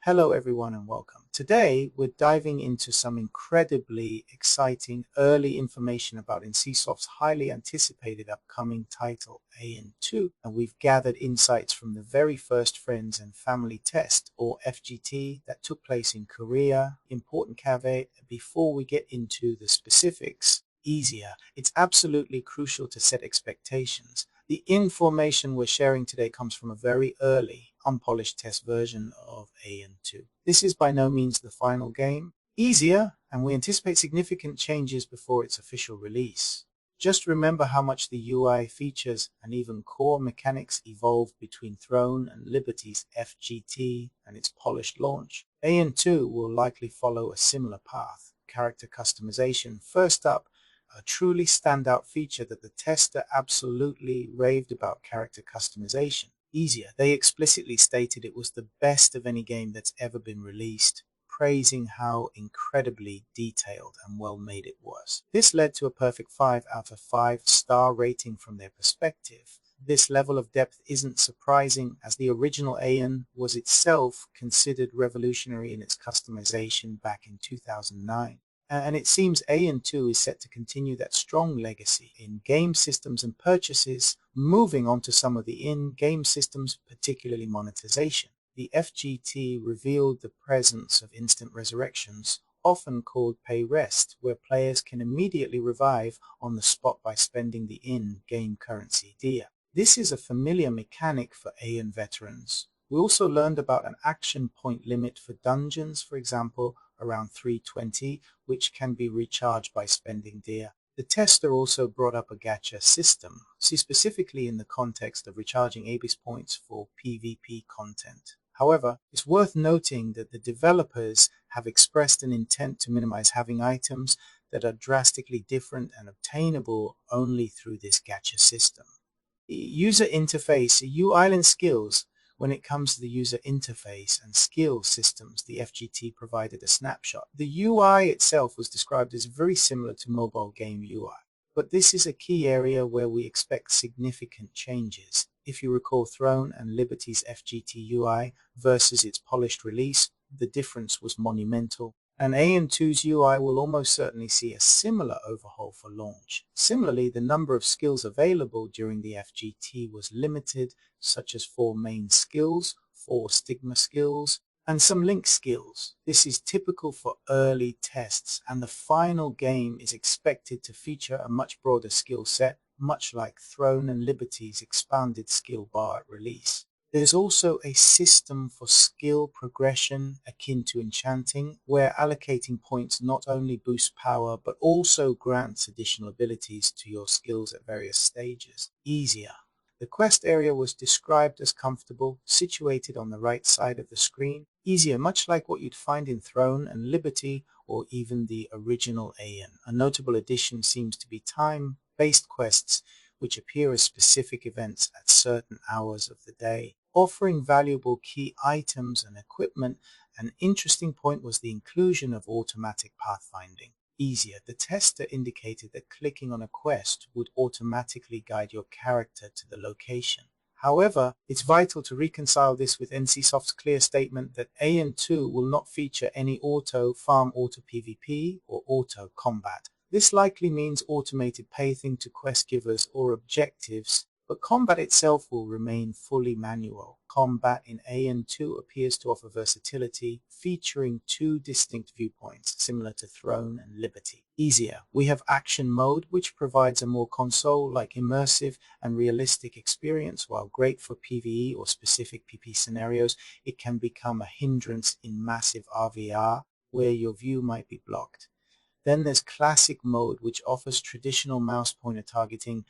Hello everyone and welcome. Today we're diving into some incredibly exciting early information about NCSoft's highly anticipated upcoming title, Aion 2, and we've gathered insights from the very first Friends and Family Test, or FGT, that took place in Korea. Important caveat before we get into the specifics. It's absolutely crucial to set expectations. The information we're sharing today comes from a very early, unpolished test version of Aion 2. This is by no means the final game. And we anticipate significant changes before its official release. Just remember how much the UI features and even core mechanics evolved between Throne and Liberty's FGT and its polished launch. Aion 2 will likely follow a similar path. Character customization. First up, a truly standout feature that the tester absolutely raved about: character customization. They explicitly stated it was the best of any game that's ever been released, praising how incredibly detailed and well made it was. This led to a perfect 5 out of 5-star rating from their perspective. This level of depth isn't surprising, as the original Aion was itself considered revolutionary in its customization back in 2009. And it seems Aion 2 is set to continue that strong legacy in game systems and purchases, moving on to some of the in-game systems, particularly monetization. The FGT revealed the presence of instant resurrections, often called pay rest, where players can immediately revive on the spot by spending the in-game currency Dia. This is a familiar mechanic for Aion veterans. We also learned about an action point limit for dungeons, for example, around 320, which can be recharged by spending Dia. The tester also brought up a gacha system, specifically in the context of recharging Daevas points for PvP content. However, it's worth noting that the developers have expressed an intent to minimize having items that are drastically different and obtainable only through this gacha system. User interface, UI and skills. When it comes to the user interface and skill systems, the FGT provided a snapshot. The UI itself was described as very similar to mobile game UI, but this is a key area where we expect significant changes. If you recall Throne and Liberty's FGT UI versus its polished release, the difference was monumental. And Aion 2's UI will almost certainly see a similar overhaul for launch. Similarly, the number of skills available during the FGT was limited, such as 4 main skills, 4 stigma skills, and some link skills. This is typical for early tests, and the final game is expected to feature a much broader skill set, much like Throne and Liberty's expanded skill bar at release. There's also a system for skill progression akin to enchanting, where allocating points not only boosts power but also grants additional abilities to your skills at various stages. The quest area was described as comfortable, situated on the right side of the screen. Much like what you'd find in Throne and Liberty or even the original Aion. A notable addition seems to be time-based quests, which appear as specific events at certain hours of the day, offering valuable key items and equipment. An interesting point was the inclusion of automatic pathfinding. The tester indicated that clicking on a quest would automatically guide your character to the location. However, it's vital to reconcile this with NCSoft's clear statement that Aion 2 will not feature any auto-farm, auto-PvP, or auto-combat. This likely means automated pathing to quest givers or objectives, but combat itself will remain fully manual. Combat in Aion 2 appears to offer versatility, featuring 2 distinct viewpoints, similar to Throne and Liberty. We have Action Mode, which provides a more console-like immersive and realistic experience. While great for PvE or specific PP scenarios, it can become a hindrance in massive RVR, where your view might be blocked. Then there's Classic Mode, which offers traditional mouse pointer targeting,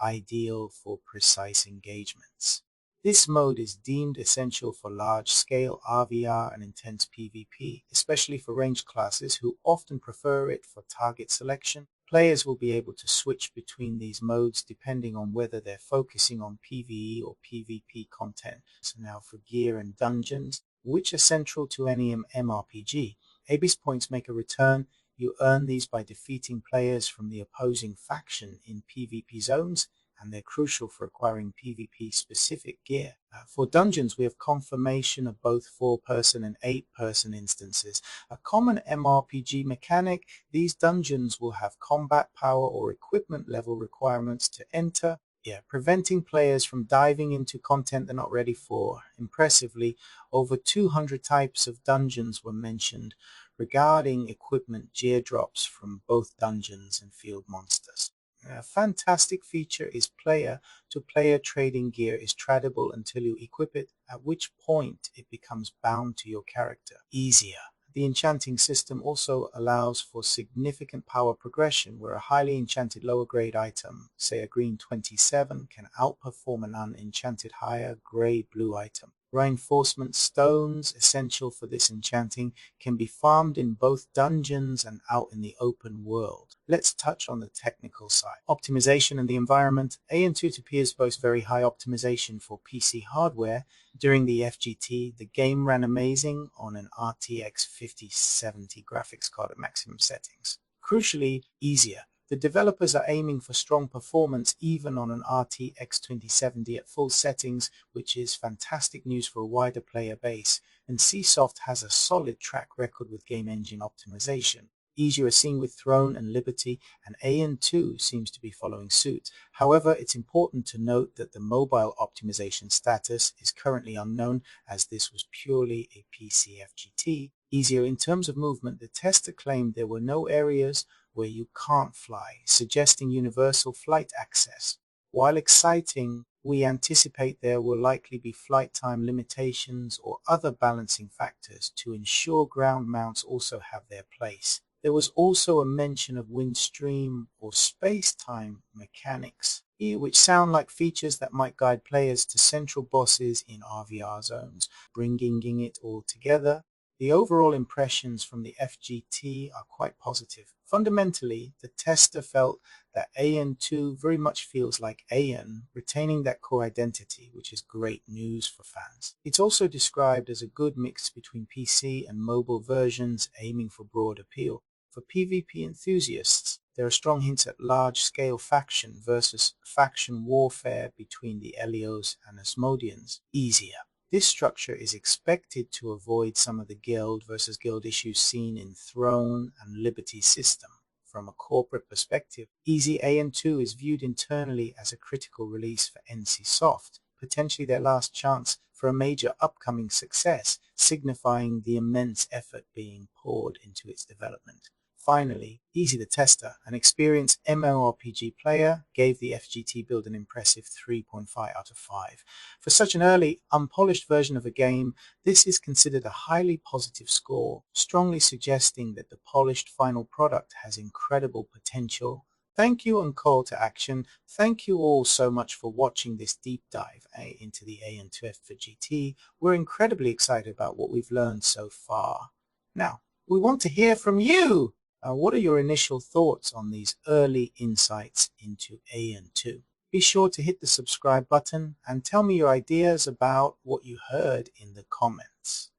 ideal for precise engagements. This mode is deemed essential for large-scale RVR and intense PvP, especially for ranged classes who often prefer it for target selection. Players will be able to switch between these modes depending on whether they're focusing on PvE or PvP content. So now for gear and dungeons, which are central to any MRPG. Daevas points make a return. You earn these by defeating players from the opposing faction in PvP zones and they're crucial for acquiring PvP-specific gear. For dungeons, we have confirmation of both 4-person and 8-person instances. A common MRPG mechanic, these dungeons will have combat power or equipment level requirements to enter, preventing players from diving into content they're not ready for. Impressively, over 200 types of dungeons were mentioned regarding equipment gear drops from both dungeons and field monsters. A fantastic feature is player-to-player trading gear is tradable until you equip it, at which point it becomes bound to your character. Easier. The enchanting system also allows for significant power progression, where a highly enchanted lower grade item, say a green 27, can outperform an unenchanted higher grade blue item. Reinforcement stones, essential for this enchanting, can be farmed in both dungeons and out in the open world. Let's touch on the technical side. Optimization and the environment. Aion 2 appears boasts very high optimization for PC hardware. During the FGT, the game ran amazing on an RTX 5070 graphics card at maximum settings. Crucially, easier. The developers are aiming for strong performance even on an RTX 2070 at full settings, which is fantastic news for a wider player base, and Csoft has a solid track record with game engine optimization. Easier is seen with Throne and Liberty, and Aion 2 seems to be following suit. However, it's important to note that the mobile optimization status is currently unknown, as this was purely a PC FGT. Easier in terms of movement, the tester claimed there were no areas where you can't fly, suggesting universal flight access. While exciting, we anticipate there will likely be flight time limitations or other balancing factors to ensure ground mounts also have their place. There was also a mention of windstream or space-time mechanics, which sound like features that might guide players to central bosses in RVR zones. Bringing it all together, the overall impressions from the FGT are quite positive. Fundamentally, the tester felt that Aion 2 very much feels like Aion, retaining that core identity, which is great news for fans. It's also described as a good mix between PC and mobile versions, aiming for broad appeal. For PvP enthusiasts, there are strong hints at large-scale faction versus faction warfare between the Elios and Asmodeans. Easier. This structure is expected to avoid some of the guild versus guild issues seen in Throne and Liberty system. From a corporate perspective, Easy Aion 2 is viewed internally as a critical release for NCSoft, potentially their last chance for a major upcoming success, signifying the immense effort being poured into its development. Finally, Easy the Tester, an experienced MMORPG player, gave the FGT build an impressive 3.5 out of 5. For such an early, unpolished version of a game, this is considered a highly positive score, strongly suggesting that the polished final product has incredible potential. Thank you and call to action. Thank you all so much for watching this deep dive into the Aion 2 FGT. We're incredibly excited about what we've learned so far. Now, we want to hear from you. What are your initial thoughts on these early insights into Aion 2? Be sure to hit the subscribe button and tell me your ideas about what you heard in the comments.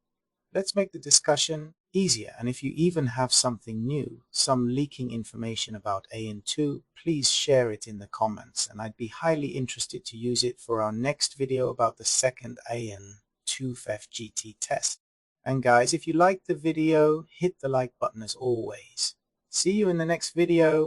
Let's make the discussion easier, and if you even have something new, some leaking information about Aion 2, please share it in the comments, and I'd be highly interested to use it for our next video about the second Aion 2 FGT test. And guys, if you liked the video, hit the like button as always. See you in the next video.